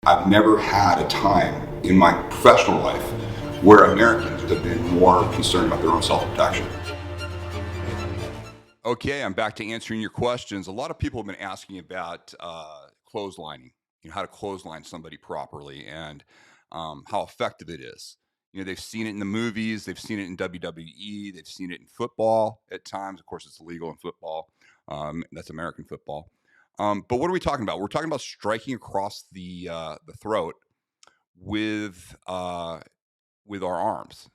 I've never had a time in my professional life where Americans have been more concerned about their own self-protection. Okay, I'm back to answering your questions. A lot of people have been asking about clotheslining, how to clothesline somebody properly and how effective it is. They've seen it in the movies, they've seen it in WWE, they've seen it in football at times. Of course, it's illegal in football. That's American football. But what are we talking about? We're talking about striking across the throat with with our arms.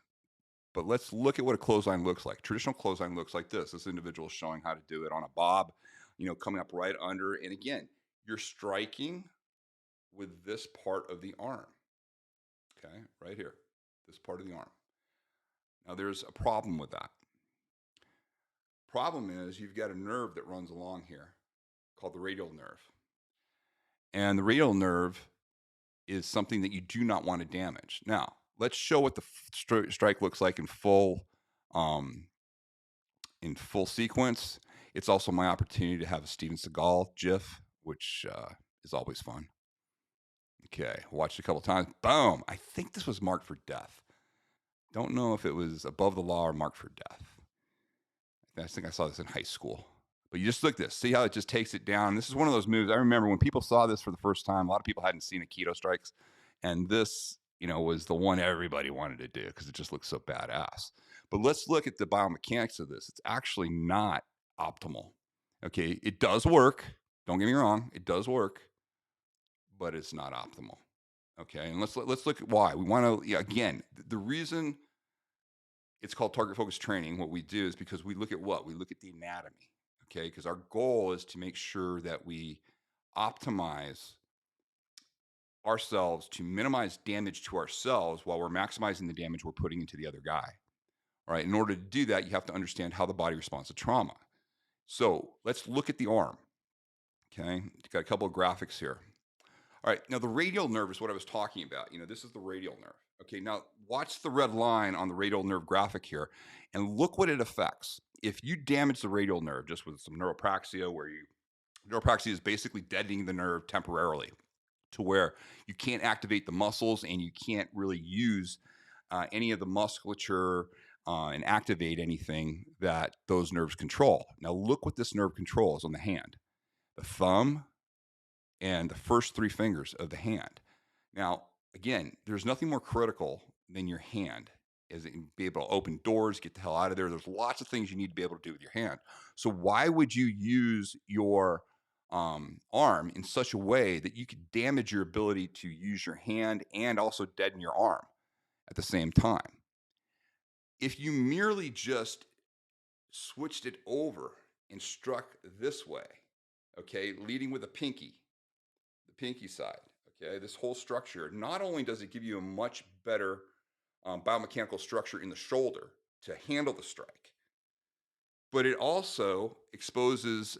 But let's look at what a clothesline looks like. Traditional clothesline looks like this. This individual is showing how to do it on a bob, coming up right under. And again, you're striking with this part of the arm. Okay, right here, this part of the arm. Now, there's a problem with that. Problem is, you've got a nerve that runs along here called the radial nerve. And the radial nerve is something that you do not want to damage. Now, let's show what the strike looks like in full sequence. It's also my opportunity to have a Steven Seagal GIF, which is always fun. Okay, watched it a couple times. Boom! I think this was marked for death. Don't know if it was above the law or marked for death. I think I saw this in high school. But you just look at this. See how it just takes it down? This is one of those moves. I remember when people saw this for the first time, a lot of people hadn't seen Aikido strikes. And this, was the one everybody wanted to do because it just looks so badass. But let's look at the biomechanics of this. It's actually not optimal. Okay, it does work. Don't get me wrong. It does work, but it's not optimal. Okay, and let's look at why. We want to, again, the reason it's called target focused training, what we do is because we look at what? We look at the anatomy. Okay, because our goal is to make sure that we optimize ourselves to minimize damage to ourselves while we're maximizing the damage we're putting into the other guy. All right. In order to do that, you have to understand how the body responds to trauma. So let's look at the arm. Okay. Got a couple of graphics here. All right. Now, the radial nerve is what I was talking about. This is the radial nerve. Okay. Now, watch the red line on the radial nerve graphic here and look what it affects. If you damage the radial nerve just with some neuropraxia, neuropraxia is basically deadening the nerve temporarily to where you can't activate the muscles and you can't really use any of the musculature and activate anything that those nerves control. Now, look what this nerve controls on the hand: the thumb and the first three fingers of the hand. Now, again, there's nothing more critical than your hand, is it be able to open doors, get the hell out of there. There's lots of things you need to be able to do with your hand. So why would you use your arm in such a way that you could damage your ability to use your hand and also deaden your arm at the same time? If you merely just switched it over and struck this way, okay, leading with the pinky side, okay, this whole structure, not only does it give you a much better biomechanical structure in the shoulder to handle the strike, but it also exposes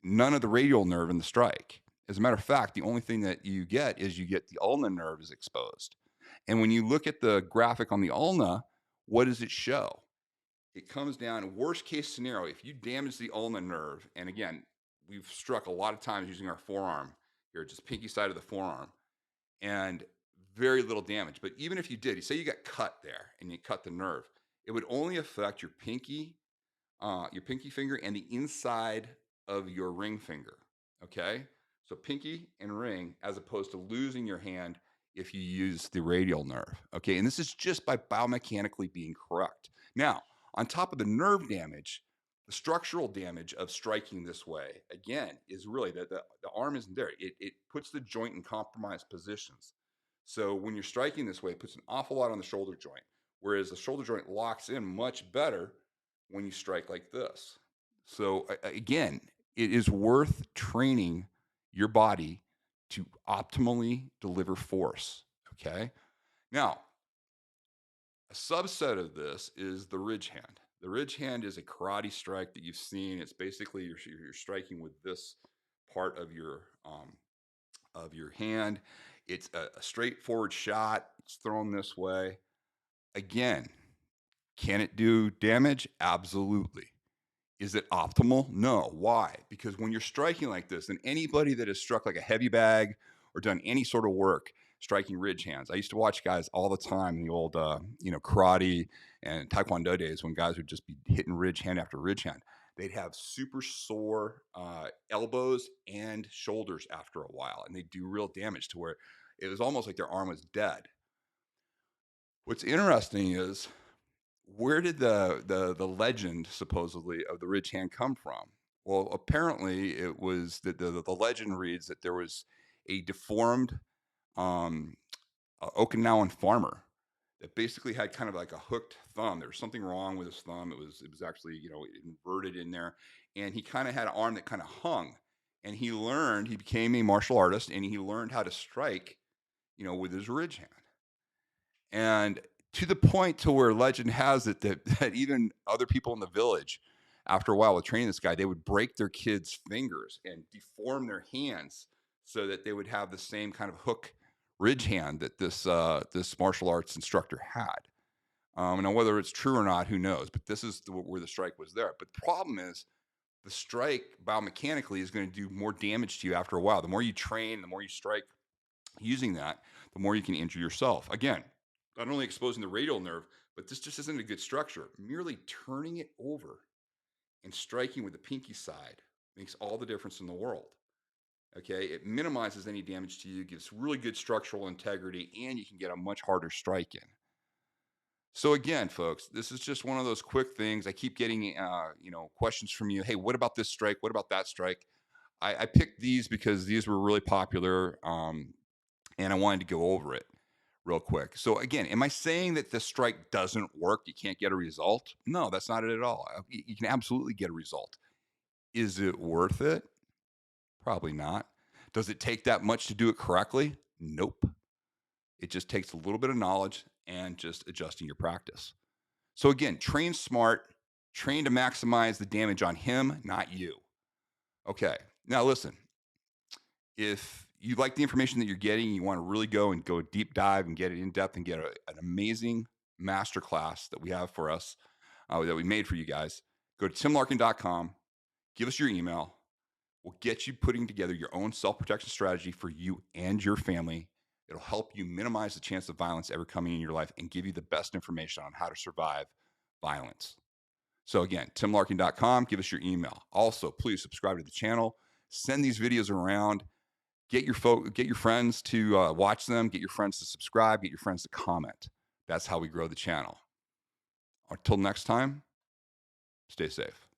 none of the radial nerve in the strike. As a matter of fact, the only thing that you get the ulnar nerve is exposed. And when you look at the graphic on the ulna, what does it show? It comes down, worst case scenario, if you damage the ulnar nerve, and again, we've struck a lot of times using our forearm here, just pinky side of the forearm, and very little damage. But even if you did, say you got cut there and you cut the nerve, it would only affect your pinky finger and the inside of your ring finger. Okay, so pinky and ring, as opposed to losing your hand if you use the radial nerve. Okay, and this is just by biomechanically being correct. Now, on top of the nerve damage, the structural damage of striking this way, again, is really that the arm isn't there. It puts the joint in compromised positions. So when you're striking this way, it puts an awful lot on the shoulder joint, whereas the shoulder joint locks in much better when you strike like this. So again, it is worth training your body to optimally deliver force. Okay. Now, a subset of this is the ridge hand. The ridge hand is a karate strike that you've seen. It's basically you're striking with this part of your hand. It's a straightforward shot. It's thrown this way. Again, can it do damage? Absolutely. Is it optimal? No. Why? Because when you're striking like this, and anybody that has struck like a heavy bag or done any sort of work striking ridge hands. I used to watch guys all the time in the old, karate and taekwondo days when guys would just be hitting ridge hand after ridge hand. They'd have super sore elbows and shoulders after a while, and they do real damage to where it was almost like their arm was dead. What's interesting is where did the legend supposedly of the ridge hand come from? Well, apparently it was the legend reads that there was a deformed um, Okinawan farmer that basically had kind of like a hooked thumb. There was something wrong with his thumb. It was actually inverted in there, and he kind of had an arm that kind of hung. And he learned. He became a martial artist, and he learned how to strike, with his ridge hand. And to the point to where legend has it that that even other people in the village, after a while with training this guy, they would break their kids' fingers and deform their hands so that they would have the same kind of hook ridge hand that this martial arts instructor had. Now, whether it's true or not, who knows? But this is where the strike was there. But the problem is, the strike biomechanically is going to do more damage to you after a while. The more you train, the more you strike using that, the more you can injure yourself. Again, not only exposing the radial nerve, but this just isn't a good structure. Merely turning it over and striking with the pinky side makes all the difference in the world. Okay. It minimizes any damage to you, gives really good structural integrity, and you can get a much harder strike in. So again, folks, this is just one of those quick things. I keep getting, questions from you. Hey, what about this strike? What about that strike? I picked these because these were really popular. And I wanted to go over it real quick. So again, am I saying that the strike doesn't work? You can't get a result? No, that's not it at all. You can absolutely get a result. Is it worth it? Probably not. Does it take that much to do it correctly? Nope. It just takes a little bit of knowledge and just adjusting your practice. So again, train smart, train to maximize the damage on him, not you. Okay. Now listen, if you like the information that you're getting, you want to really go deep dive and get it in depth and get an amazing masterclass that we have for us, that we made for you guys, go to timlarkin.com, give us your email. We'll get you putting together your own self-protection strategy for you and your family. It'll help you minimize the chance of violence ever coming in your life and give you the best information on how to survive violence. So again, timlarkin.com, give us your email. Also, please subscribe to the channel, send these videos around. Get your friends to watch them. Get your friends to subscribe. Get your friends to comment. That's how we grow the channel. Until next time, stay safe.